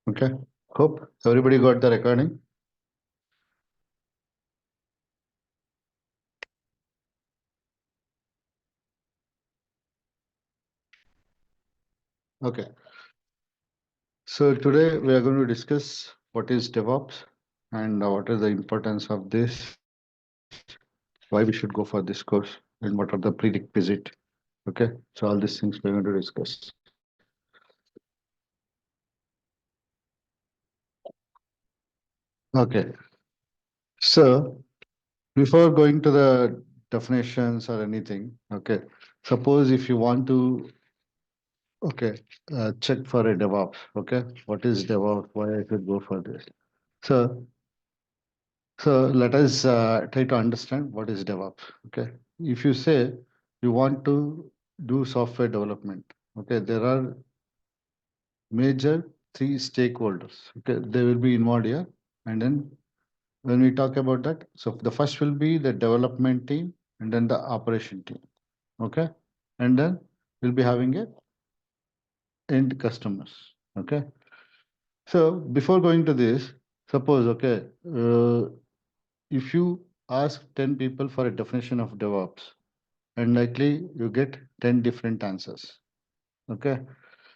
Okay. Hope everybody got the recording. Okay. So today we are going to discuss what is DevOps and what is the importance of this, why we should go for this course, and what are the prerequisite. Okay. So all these things we're going to discuss. Okay. So before going to the definitions or anything, okay, suppose if you want to, okay, check for a DevOps, okay, what is DevOps, why I should go for this. So let us try to understand what is DevOps. Okay. If you say you want to do software development, okay, there are major three stakeholders. Okay, they will be involved here. And then when we talk about that, so the first will be the development team and then the operation team. Okay. And then we'll be having a end customers. Okay. So before going to this, suppose, okay, if you ask 10 people for a definition of DevOps, and likely you get 10 different answers. Okay.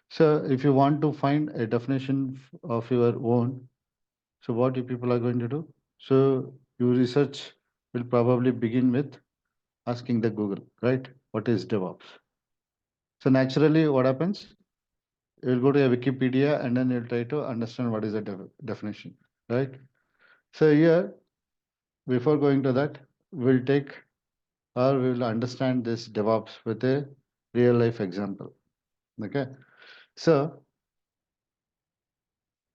So if you want to find a definition of your own, so what you people are going to do? So your research will probably begin with asking the Google, right? What is DevOps? So naturally, what happens? You'll go to a Wikipedia and then you'll try to understand what is the definition, right? So here, before going to that, we'll take or we will understand this DevOps with a real life example. Okay. So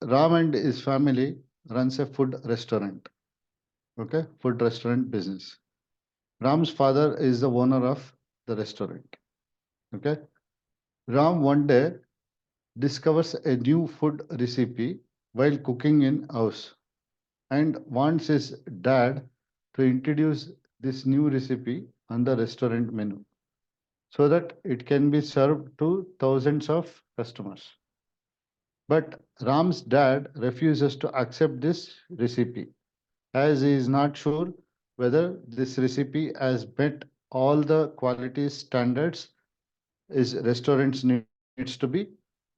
Ram and his family runs a food restaurant. Okay, food restaurant business. Ram's father is the owner of the restaurant. Okay. Ram one day discovers a new food recipe while cooking in house and wants his dad to introduce this new recipe on the restaurant menu so that it can be served to thousands of customers. But Ram's dad refuses to accept this recipe as he is not sure whether this recipe has met all the quality standards his restaurants needs to be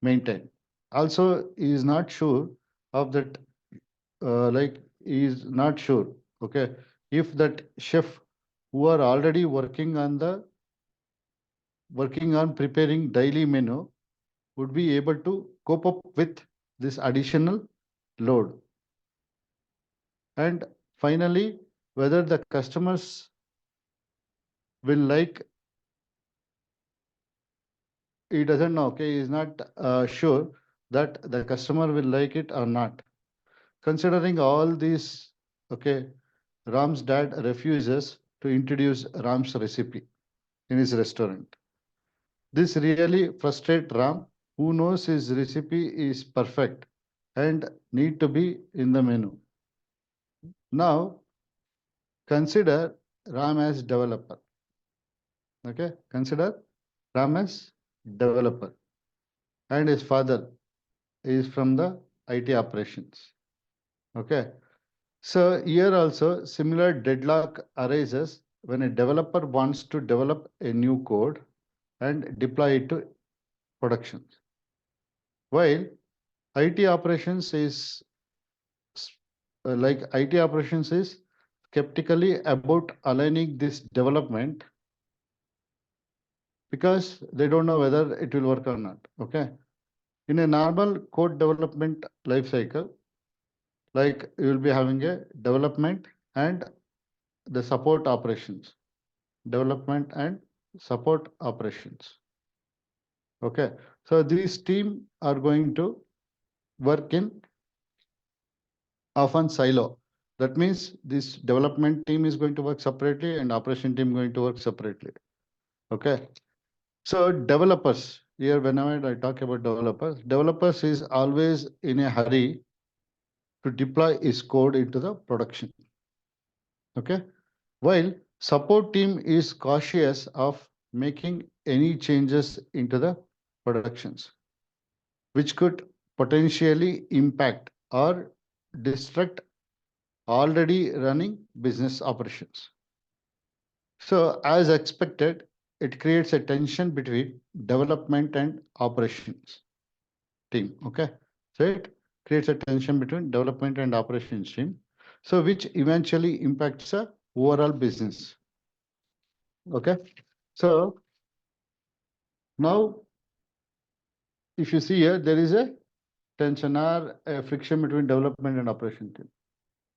maintained. Also, he is not sure of that, like he is not sure, okay, if that chef who are already working on preparing daily menu would be able to cope up with this additional load. And finally, whether the customers will like, he doesn't know, okay, he is not sure that the customer will like it or not. Considering all these, okay, Ram's dad refuses to introduce Ram's recipe in his restaurant. This really frustrates Ram, who knows his recipe is perfect and need to be in the menu. Now, consider Ram as developer. Okay, consider Ram as developer, and his father is from the IT operations. Okay, so here also similar deadlock arises when a developer wants to develop a new code and deploy it to production. While IT operations is IT operations is skeptically about aligning this development because they don't know whether it will work or not. Okay. In a normal code development life cycle, like you will be having a development and the support operations, development and support operations. Okay. So these team are going to work in often silo. That means this development team is going to work separately and operation team going to work separately. Okay. So developers here, whenever I talk about developers is always in a hurry to deploy his code into the production. Okay. While support team is cautious of making any changes into the productions, which could potentially impact or disrupt already running business operations. So, as expected, it creates a tension between development and operations team. Okay. So, it creates a tension between development and operations team. So, which eventually impacts the overall business. Okay. So, now if you see here, there is a tension or a friction between development and operation team.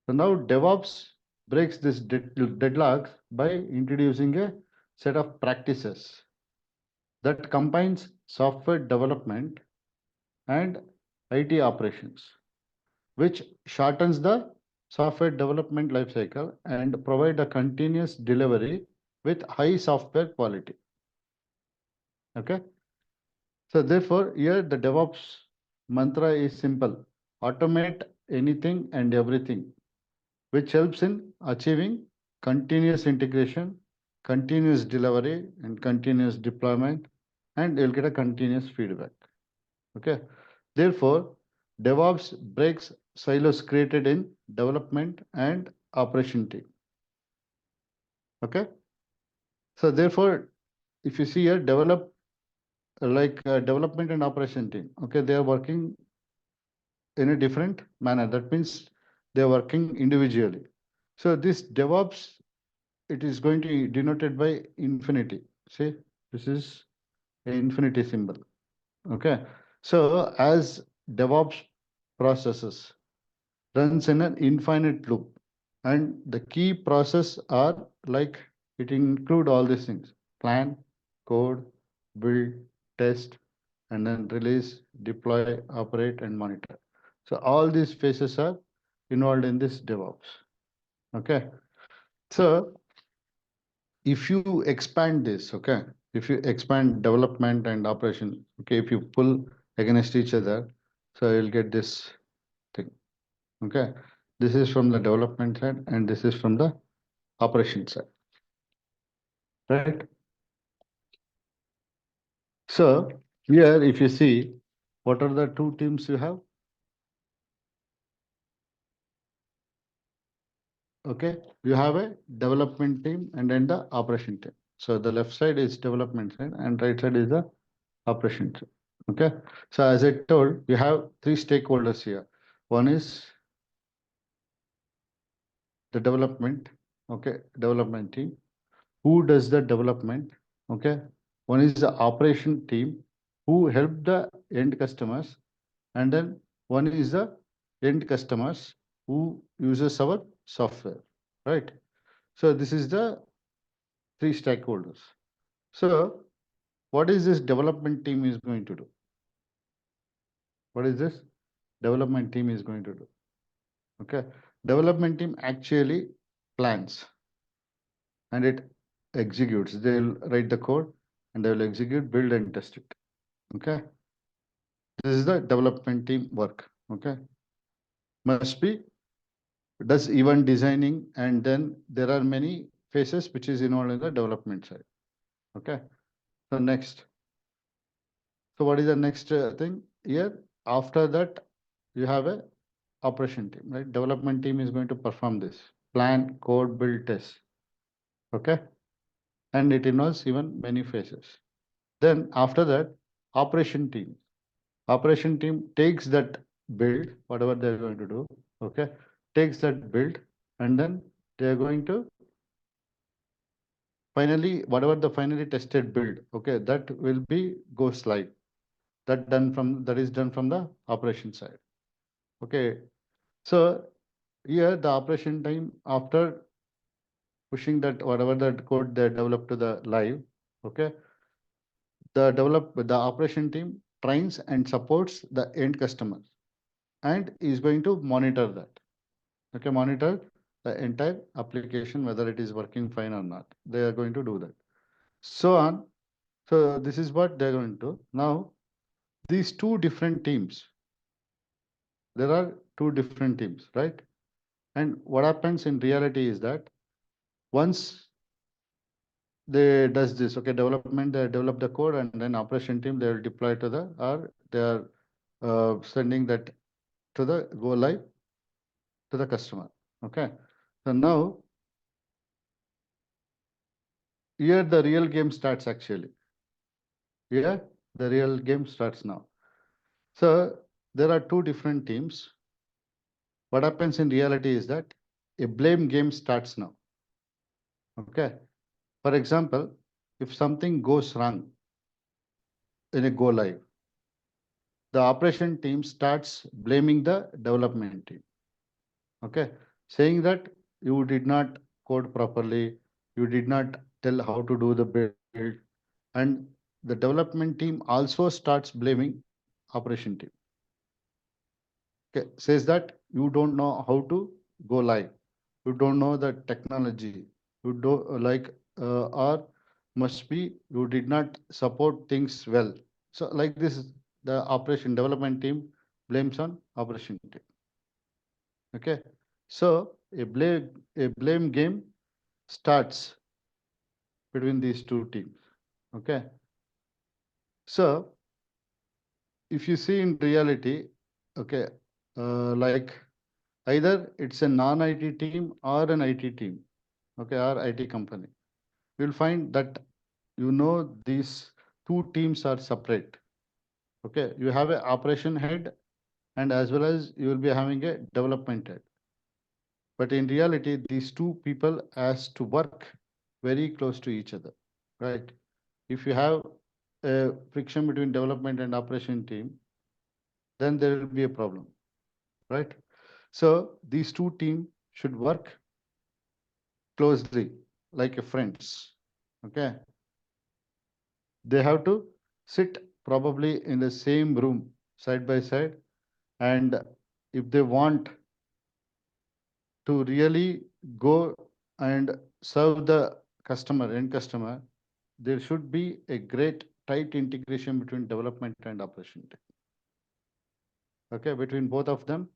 So now DevOps breaks this deadlock by introducing a set of practices that combines software development and IT operations, which shortens the software development lifecycle and provide a continuous delivery with high software quality. Okay. So therefore, here the DevOps mantra is simple: automate anything and everything, which helps in achieving continuous integration, continuous delivery, and continuous deployment, and you'll get a continuous feedback. Okay. Therefore, DevOps breaks silos created in development and operation team. Okay. So therefore, if you see here, development and operation team. Okay, they are working in a different manner. That means they are working individually. So this DevOps, it is going to be denoted by infinity. See, this is an infinity symbol. Okay. So as DevOps processes runs in an infinite loop, and the key process are like it include all these things: plan, code, build, test, and then release, deploy, operate, and monitor. So all these phases are involved in this DevOps. Okay. So if you expand this, okay, if you expand development and operation, okay, if you pull against each other, so you'll get this thing. Okay. This is from the development side and this is from the operation side. Right. So here, if you see, what are the two teams you have? Okay, you have a development team and then the operation team. So the left side is development side and right side is the operation side. Okay, so as I told, you have three stakeholders here. One is the development, okay, development team. Who does the development? Okay, one is the operation team who help the end customers, and then one is the end customers who uses our software, right? So this is the three stakeholders. So what is this development team is going to do? What is this development team is going to do? Okay, development team actually plans and it executes. They'll write the code and they will execute, build and test it. Okay, this is the development team work. Okay, must be does event designing, and then there are many phases which is involved in the development side. Okay, so next. So what is the next thing here? After that, you have a operation team, right? Development team is going to perform this plan, code, build, test. Okay, and it involves even many phases. Then after that, operation team. Operation team takes that build, whatever they're going to do. Okay, takes that build, and then they are going to finally whatever the finally tested build. Okay, that will be goes live. That is done from the operation side. Okay, so here the operation time after pushing that whatever that code they developed to the live, okay, the operation team trains and supports the end customer and is going to monitor that. Okay, monitor the entire application whether it is working fine or not. They are going to do that. So on. So this is what they're going to. Now these two different teams, there are two different teams, right? And what happens in reality is that once they does this, okay, development, they develop the code and then operation team, they will deploy to the, or they are sending that to the go live to the customer. Okay. So now here the real game starts actually. Here the real game starts now. So there are two different teams. What happens in reality is that a blame game starts now. Okay. For example, if something goes wrong in a go live, the operation team starts blaming the development team. Okay. Saying that you did not code properly, you did not tell how to do the build, and the development team also starts blaming operation team. Okay. Says that you don't know how to go live, you don't know the technology, you don't or must be you did not support things well. So like this, the operation development team blames on operation team. Okay. So a blame game starts between these two teams. Okay. So if you see in reality, okay, like either it's a non-IT team or an IT team, okay, or IT company, you'll find that these two teams are separate. Okay, you have a operation head and as well as you will be having a development head. But in reality, these two people has to work very close to each other, right? If you have a friction between development and operation team, then there will be a problem, right? So these two teams should work closely like a friends. Okay. They have to sit probably in the same room side by side. And if they want to really go and serve the end customer, there should be a great tight integration between development and operation team. Okay, between both of them,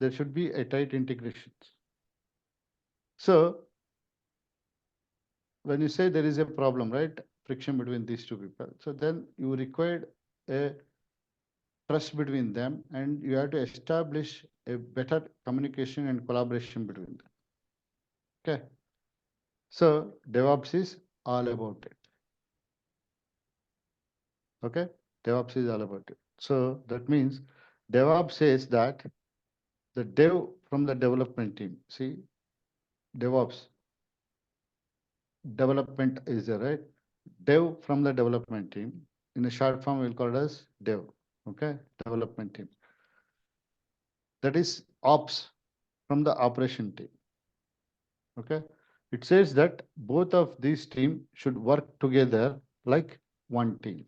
there should be a tight integration. So when you say there is a problem, right? Friction between these two people. So then you required a trust between them and you have to establish a better communication and collaboration between them. Okay. So DevOps is all about it. Okay. DevOps is all about it. So that means DevOps says that the dev from the development team, see, DevOps, development is there, right? Dev from the development team. In a short form, we'll call it as dev. Okay. Development team. That is ops from the operation team. Okay. It says that both of these teams should work together like one team.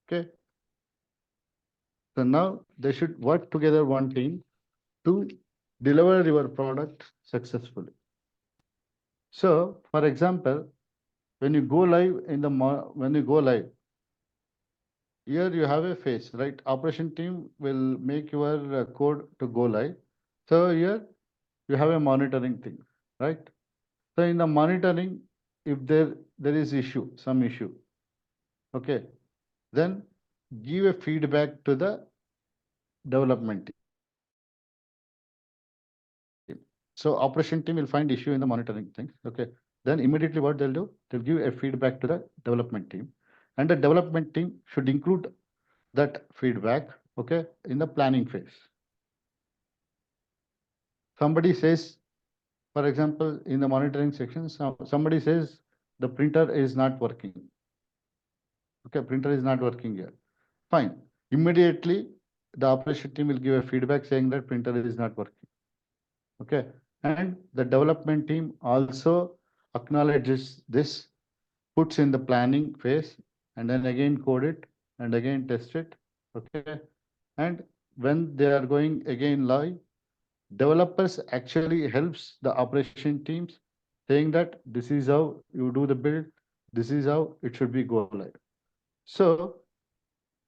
Okay. So now they should work together one team to deliver your product successfully. So, for example, when you go live when you go live, here you have a phase, right? Operation team will make your code to go live. So here you have a monitoring thing, right? So in the monitoring, if there is some issue, okay, then give a feedback to the development team. So operation team will find issue in the monitoring things, okay. Then immediately what they'll do, they'll give a feedback to the development team, and the development team should include that feedback, okay, in the planning phase. Somebody says, for example, in the monitoring section, somebody says the printer is not working. Okay, printer is not working here. Fine. Immediately, the operation team will give a feedback saying that printer is not working. Okay. And the development team also acknowledges this, puts in the planning phase, and then again code it and again test it. Okay. And when they are going again live, developers actually helps the operation teams saying that this is how you do the build, this is how it should be go live. So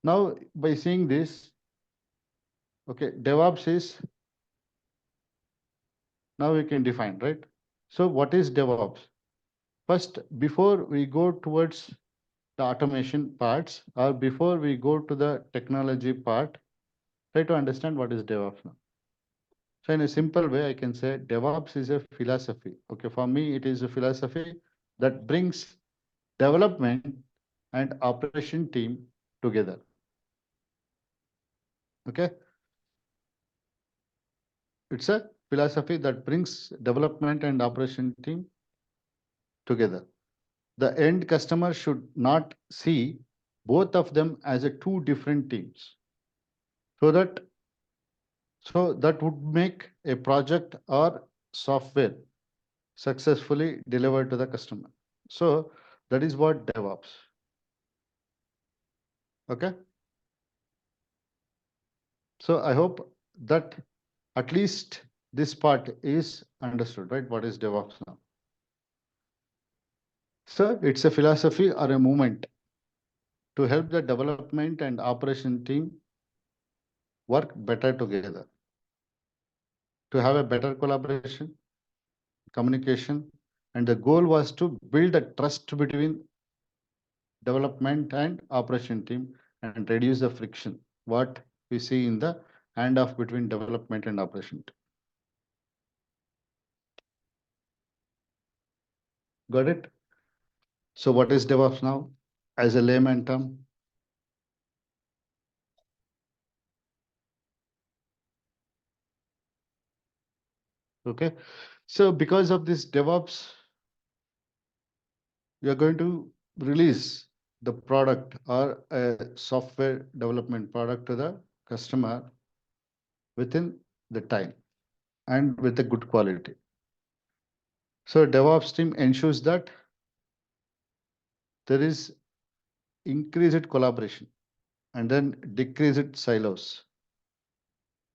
now by seeing this, okay, DevOps is now we can define, right? So what is DevOps? First, before we go towards the automation parts, or before we go to the technology part, try to understand what is DevOps now. So in a simple way, I can say DevOps is a philosophy. Okay, for me, it is a philosophy that brings development and operation team together. Okay, it's a philosophy that brings development and operation team together. The end customer should not see both of them as a two different teams. So that would make a project or software successfully delivered to the customer. So that is what DevOps. Okay. So I hope that at least this part is understood, right? What is DevOps now? So it's a philosophy or a movement to help the development and operation team work better together, to have a better collaboration, communication, and the goal was to build a trust between development and operation team and reduce the friction what we see in the handoff between development and operation team. Got it? So what is DevOps now as a layman term? Okay. So because of this DevOps, we are going to release the product or a software development product to the customer within the time and with a good quality. So DevOps team ensures that there is increased collaboration and then decreased silos.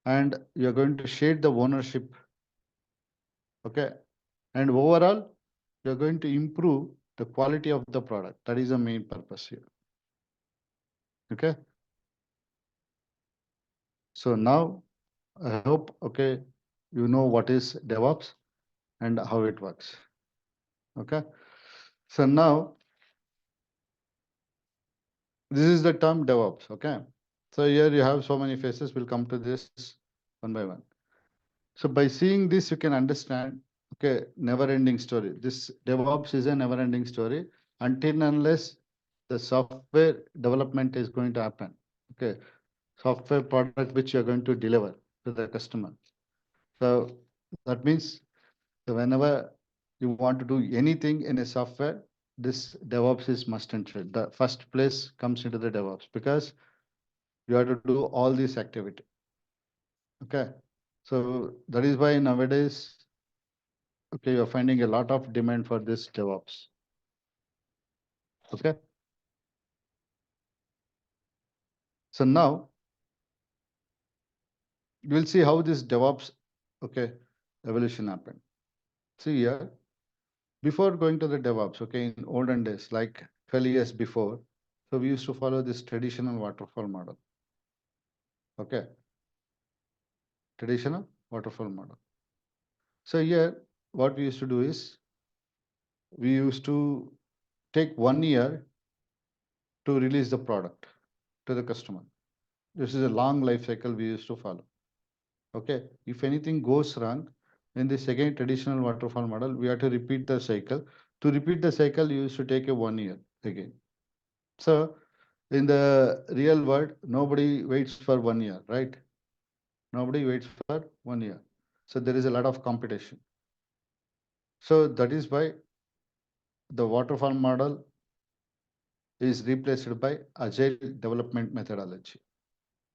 And you're going to share the ownership. Okay. And overall, you're going to improve the quality of the product. That is the main purpose here. Okay. So now I hope, okay, you know what is DevOps and how it works. Okay. So now this is the term DevOps. Okay. So here you have so many phases. We'll come to this one by one. So by seeing this, you can understand, okay, never-ending story. This DevOps is a never-ending story until and unless the software development is going to happen. Okay, software product which you're going to deliver to the customer. So that means whenever you want to do anything in a software, this DevOps is must and should. The first place comes into the DevOps because you have to do all this activity. Okay, so that is why nowadays, okay, you're finding a lot of demand for this DevOps. Okay. So now you will see how this DevOps, okay, evolution happened. See here, before going to the DevOps, okay, in olden days, like 12 years before, so we used to follow this traditional waterfall model. Okay. Traditional waterfall model. So here, what we used to do is we used to take 1 year to release the product to the customer. This is a long life cycle we used to follow. Okay, if anything goes wrong in this again traditional waterfall model, we have to repeat the cycle. To repeat the cycle, you used to take a 1 year again. So in the real world, nobody waits for 1 year, right? Nobody waits for 1 year. So there is a lot of competition. So that is why the waterfall model is replaced by agile development methodology.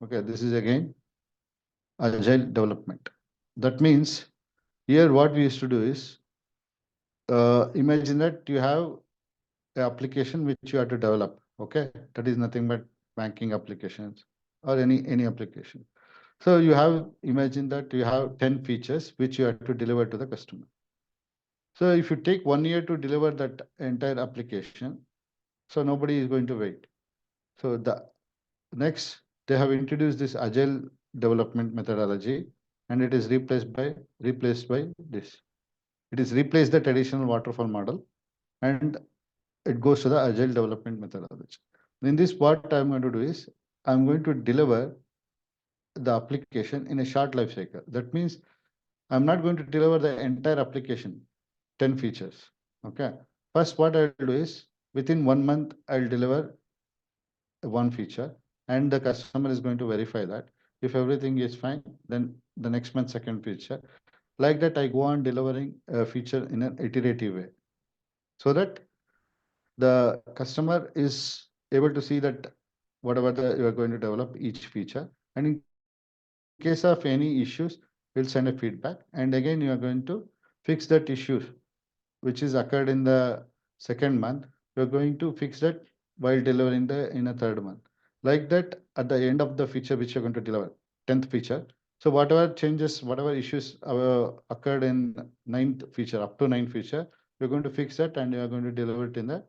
Okay, this is again agile development. That means here what we used to do is imagine that you have an application which you have to develop. Okay, that is nothing but banking applications or any application. So you have imagine that you have 10 features which you have to deliver to the customer. So if you take 1 year to deliver that entire application, so nobody is going to wait. So the next they have introduced this agile development methodology, and it is replaced by this. It is replaced the traditional waterfall model, and it goes to the agile development methodology. In this, what I'm going to do is I'm going to deliver the application in a short life cycle. That means I'm not going to deliver the entire application, 10 features. Okay. First, what I'll do is within 1 month, I'll deliver one feature, and the customer is going to verify that. If everything is fine, then the next month, second feature. Like that, I go on delivering a feature in an iterative way so that the customer is able to see that whatever you are going to develop each feature. And in case of any issues, we'll send a feedback. And again, you are going to fix that issue which is occurred in the second month. You're going to fix that while delivering the in a third month. Like that, at the end of the feature which you're going to deliver, 10th feature. So whatever changes, whatever issues occurred in ninth feature, up to ninth feature, you're going to fix that and you're going to deliver it in the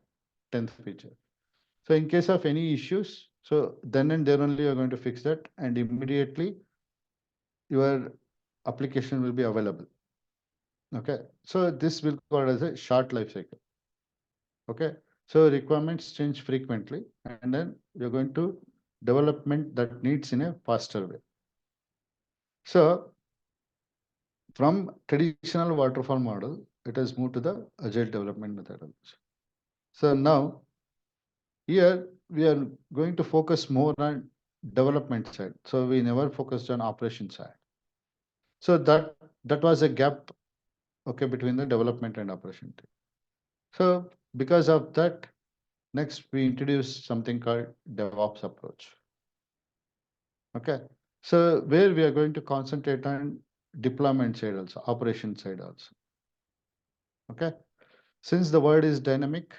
10th feature. So in case of any issues, so then and there only you're going to fix that, and immediately your application will be available. Okay, so this will call as a short life cycle. Okay, so requirements change frequently, and then you're going to development that needs in a faster way. So from traditional waterfall model, it has moved to the agile development methodology. So now here we are going to focus more on development side. So we never focused on operation side. So that was a gap, okay, between the development and operation team. So because of that, next we introduced something called DevOps approach. Okay, so where we are going to concentrate on deployment side also, operation side also. Okay, since the world is dynamic,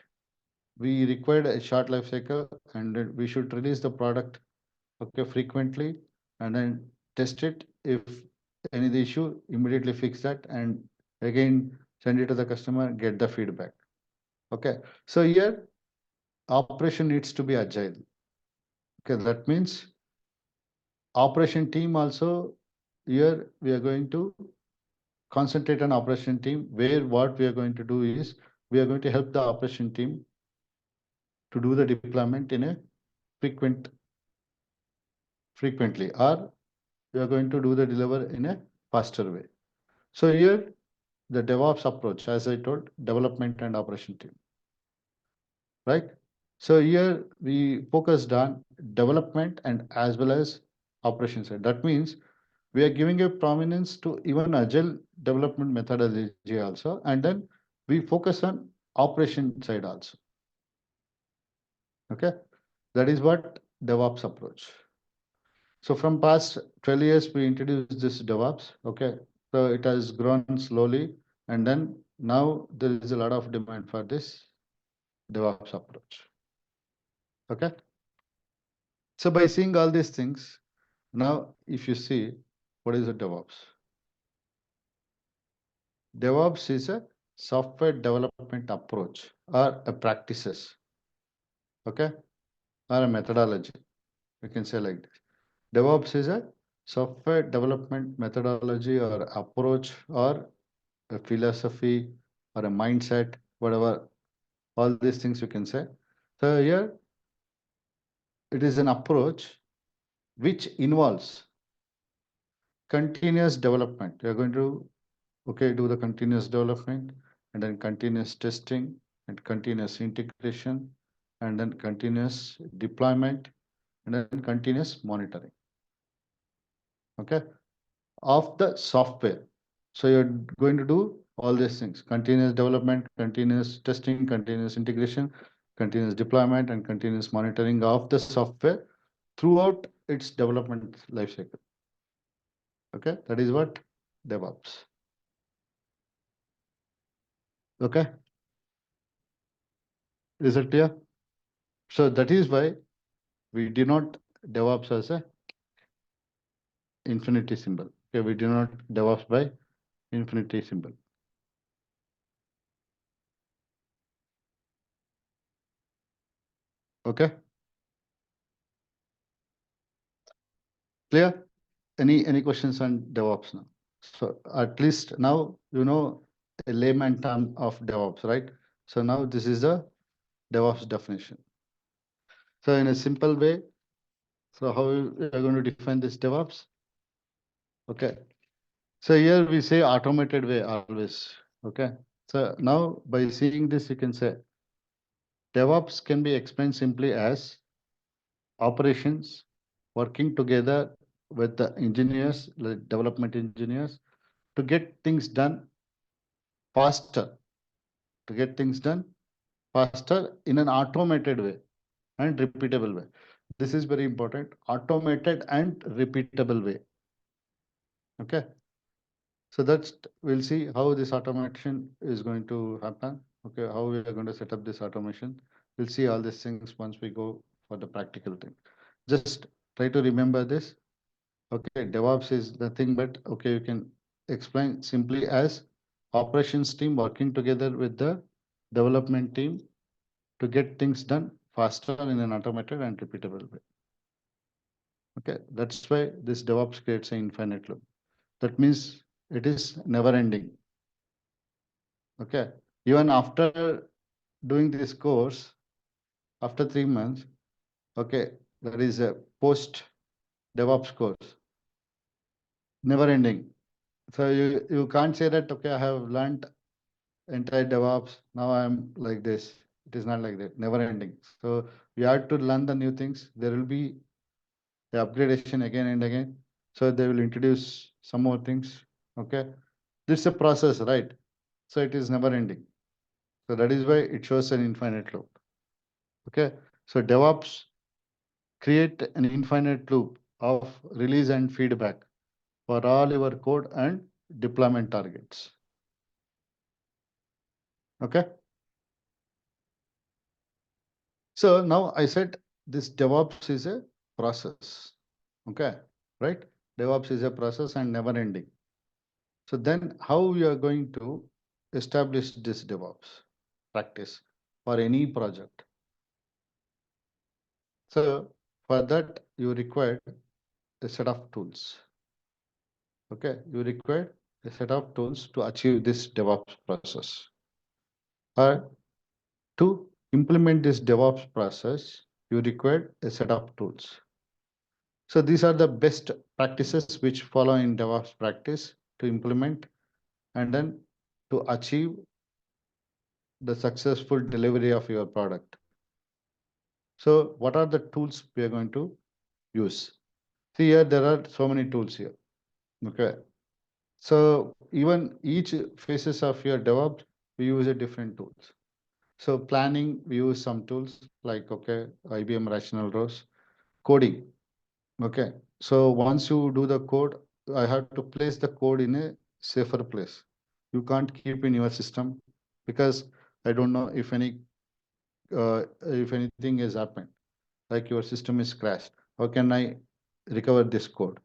we required a short life cycle, and we should release the product, okay, frequently, and then test it. If any the issue, immediately fix that, and again send it to the customer, get the feedback. Okay, so here operation needs to be agile. Okay, that means operation team also, here we are going to concentrate on operation team, where what we are going to do is we are going to help the operation team to do the deployment in a frequent frequently, or we are going to do the deliver in a faster way. So here the DevOps approach, as I told, development and operation team, right? So here we focused on development and as well as operation side. That means we are giving a prominence to even agile development methodology also, and then we focus on operation side also. Okay, that is what DevOps approach. So from past 12 years, we introduced this DevOps. Okay, so it has grown slowly, and then now there is a lot of demand for this DevOps approach. Okay, so by seeing all these things, now if you see what is a DevOps? DevOps is a software development approach or a practices, okay, or a methodology. We can say like this. DevOps is a software development methodology or approach or a philosophy or a mindset, whatever, all these things you can say. So here it is an approach which involves continuous development. You're going to, okay, do the continuous development and then continuous testing and continuous integration and then continuous deployment and then continuous monitoring, okay, of the software. So you're going to do all these things: continuous development, continuous testing, continuous integration, continuous deployment, and continuous monitoring of the software throughout its development lifecycle. Okay, that is what DevOps. Okay, is it clear? So that is why we denote DevOps as a infinity symbol. Okay, we denote DevOps by infinity symbol. Okay, clear? Any questions on DevOps now? So at least now you know a layman term of DevOps, right? So now this is the DevOps definition. So in a simple way, so how we are going to define this DevOps? Okay. So here we say automated way always. Okay. So now by seeing this, you can say DevOps can be explained simply as operations working together with the engineers, like development engineers, to get things done faster, to get things done faster in an automated way and repeatable way. This is very important. Automated and repeatable way. Okay. So that's we'll see how this automation is going to happen. Okay, how we are going to set up this automation. We'll see all these things once we go for the practical thing. Just try to remember this. Okay, DevOps is nothing but okay, you can explain simply as operations team working together with the development team to get things done faster in an automated and repeatable way. Okay, that's why this DevOps creates an infinite loop. That means it is never ending. Okay, even after doing this course, after 3 months, okay, that is a post DevOps course, never ending. So you can't say that, okay, I have learned entire DevOps, now I'm like this. It is not like that, never ending. So we have to learn the new things. There will be the upgradation again and again. So they will introduce some more things. Okay. This is a process, right? So it is never ending. So that is why it shows an infinite loop. Okay. So DevOps create an infinite loop of release and feedback for all your code and deployment targets. Okay. So now I said this DevOps is a process. Okay. Right. DevOps is a process and never ending. So then how we are going to establish this DevOps practice for any project? So for that, you require a set of tools. Okay, you require a set of tools to achieve this DevOps process. Or to implement this DevOps process, you require a set of tools. So these are the best practices which follow in DevOps practice to implement and then to achieve the successful delivery of your product. So what are the tools we are going to use? See here, there are so many tools here. Okay. So even each phases of your DevOps, we use a different tools. So planning, we use some tools like, okay, IBM Rational Rose. Coding. Okay. So once you do the code, I have to place the code in a safer place. You can't keep in your system because I don't know if anything has happened, like your system is crashed. How can I recover this code?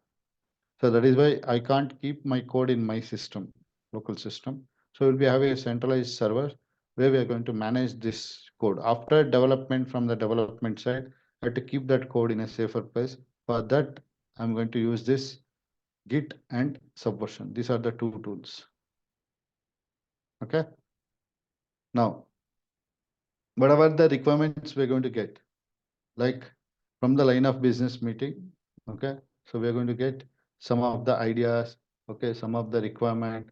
So that is why I can't keep my code in my system, local system. So we'll be having a centralized server where we are going to manage this code. After development from the development side, I have to keep that code in a safer place. For that, I'm going to use this Git and Subversion. These are the two tools. Okay. Now, whatever the requirements we're going to get, like from the line of business meeting. Okay. So we're going to get some of the ideas. Okay. Some of the requirement.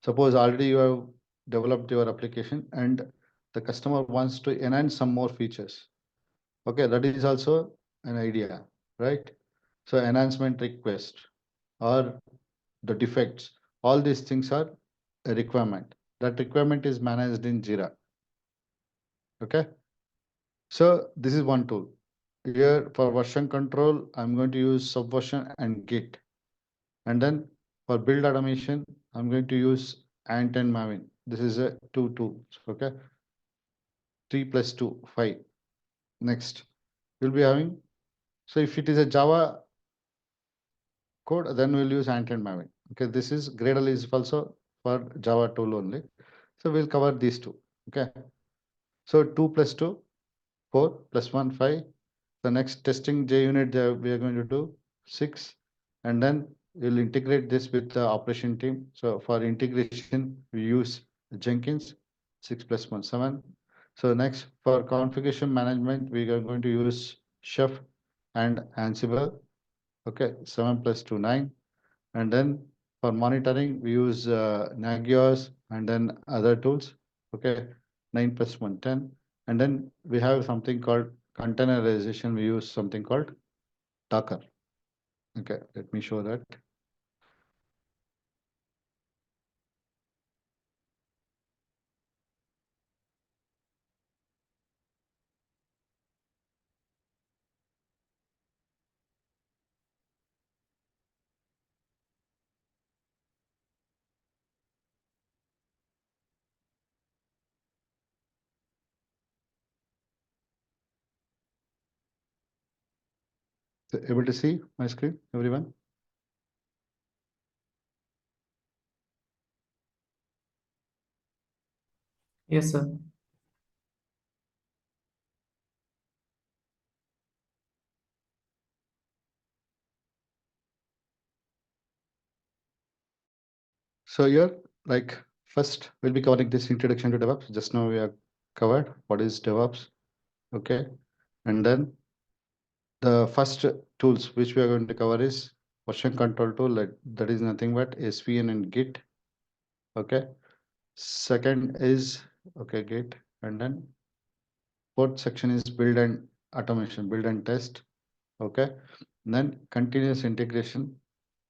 Suppose already you have developed your application and the customer wants to enhance some more features. Okay. That is also an idea, right? So enhancement request or the defects, all these things are a requirement. That requirement is managed in Jira. Okay. So this is one tool. Here for version control, I'm going to use Subversion and Git. And then for build automation, I'm going to use Ant and Maven. This is a two tools. Okay. 3 plus 2, 5. Next, you'll be having. So if it is a Java code, then we'll use Ant and Maven. Okay. This is Gradle is also for Java tool only. So we'll cover these two. Okay. So 2 plus 2, 4 plus 1, 5. The next testing JUnit we are going to do 6, and then we'll integrate this with the operation team. So for integration, we use Jenkins 6 plus 1, 7. So next, for configuration management, we are going to use Chef and Ansible. Okay, 7 plus 2, 9. And then for monitoring, we use Nagios and then other tools. Okay, 9 plus 1, 10. And then we have something called containerization. We use something called Docker. Okay, let me show that. So able to see my screen, everyone? Yes, sir. So here, like first, we'll be covering this introduction to DevOps. Just now we have covered what is DevOps. Okay, and then the first tools which we are going to cover is version control tool. That is nothing but SVN and Git. Okay. Second is okay Git, and then fourth section is build and automation, build and test. Okay. And then continuous integration,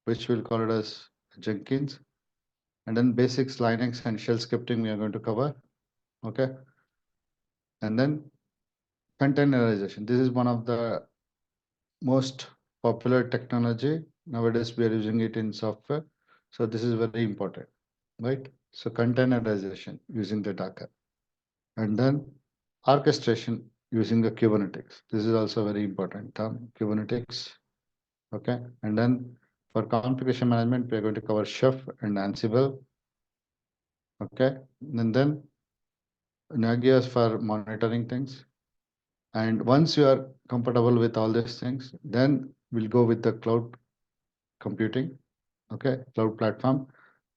which we'll call it as Jenkins. And then basics, Linux and shell scripting we are going to cover. Okay. And then containerization. This is one of the most popular technology. Nowadays, we are using it in software. So this is very important, right? So containerization using the Docker. And then orchestration using the Kubernetes. This is also very important term, Kubernetes. Okay. And then for configuration management, we are going to cover Chef and Ansible. Okay. And then Nagios for monitoring things. And once you are comfortable with all these things, then we'll go with the cloud computing. Okay. Cloud platform.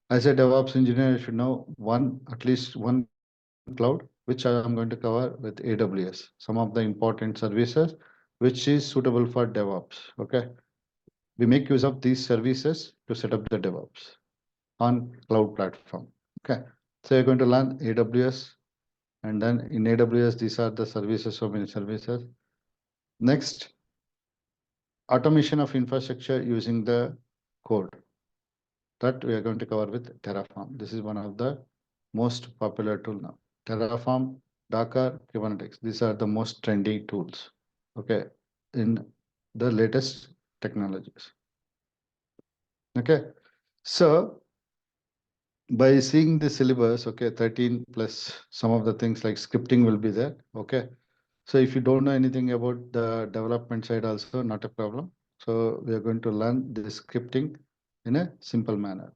As a DevOps engineer, you should know at least one cloud, which I am going to cover with AWS, some of the important services which is suitable for DevOps. Okay. We make use of these services to set up the DevOps on cloud platform. Okay. So you're going to learn AWS, and then in AWS, these are the services, so many services. Next, automation of infrastructure using the code that we are going to cover with Terraform. This is one of the most popular tool now. Terraform, Docker, Kubernetes. These are the most trendy tools. Okay, in the latest technologies. Okay, so by seeing the syllabus, okay, 13 plus some of the things like scripting will be there. Okay, so if you don't know anything about the development side, also not a problem. So we are going to learn the scripting in a simple manner.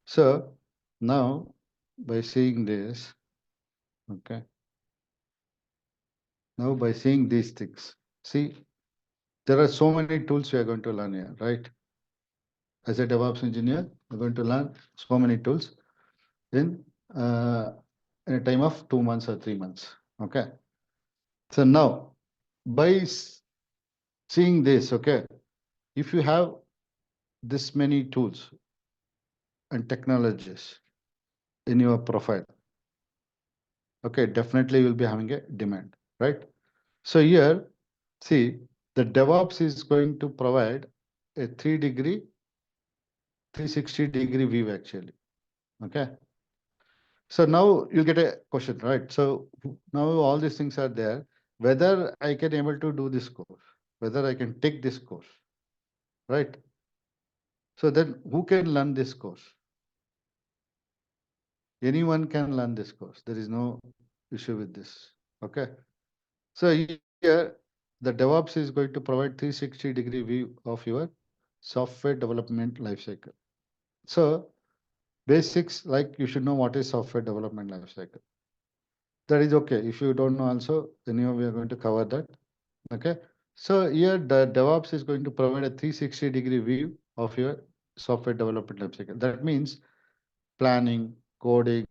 So now by seeing this, okay, now by seeing these things, see, there are so many tools we are going to learn here, right? As a DevOps engineer, we're going to learn so many tools in, uh, in a time of 2 months or 3 months. Okay. So now by seeing this, okay, if you have this many tools and technologies in your profile, okay, definitely you'll be having a demand, right? So here, see, the DevOps is going to provide a 360-degree view actually. Okay. So now you get a question, right? So now all these things are there. Whether I can able to do this course, whether I can take this course, right? So then who can learn this course? Anyone can learn this course. There is no issue with this. Okay. So here the DevOps is going to provide 360-degree view of your software development lifecycle. So basics, like you should know what is software development lifecycle. That is okay. If you don't know also, anyway, we are going to cover that. Okay. So here the DevOps is going to provide a 360-degree view of your software development lifecycle. That means planning, coding,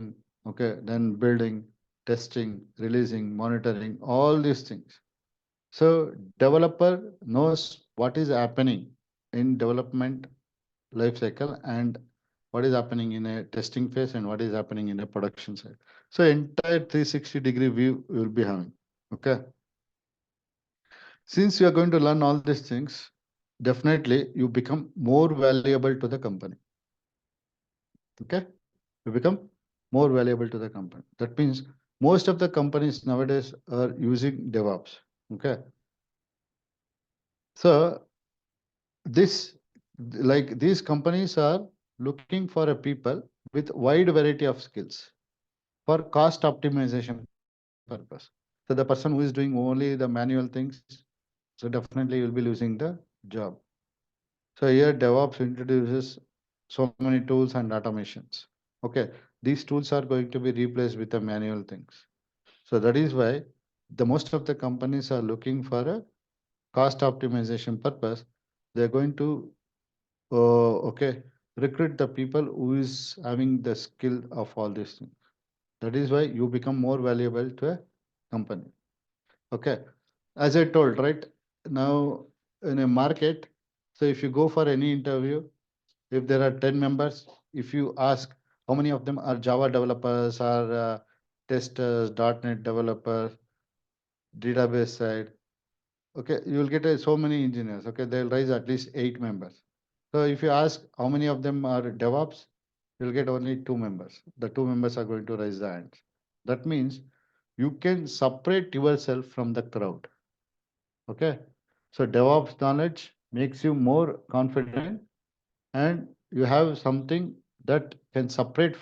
okay, then building, testing, releasing, monitoring, all these things. So developer knows what is happening in development life cycle and what is happening in a testing phase and what is happening in a production side. So entire 360-degree view you will be having. Okay. Since you are going to learn all these things, definitely you become more valuable to the company. Okay. You become more valuable to the company. That means most of the companies nowadays are using DevOps. Okay. So this, like these companies are looking for a people with wide variety of skills for cost optimization purpose. So the person who is doing only the manual things, so definitely you'll be losing the job. So here DevOps introduces so many tools and automations. Okay, these tools are going to be replaced with the manual things. So that is why the most of the companies are looking for a cost optimization purpose. They're going to okay, recruit the people who is having the skill of all these things. That is why you become more valuable to a company. Okay, as I told, right now in a market, so if you go for any interview, if there are 10 members, if you ask how many of them are Java developers or testers, .NET developers, database side, okay, you will get so many engineers. Okay, they'll raise at least 8 members. So if you ask how many of them are DevOps, you'll get only 2 members. The 2 members are going to raise the hands. That means you can separate yourself from the crowd. Okay. So DevOps knowledge makes you more confident and you have something that can separate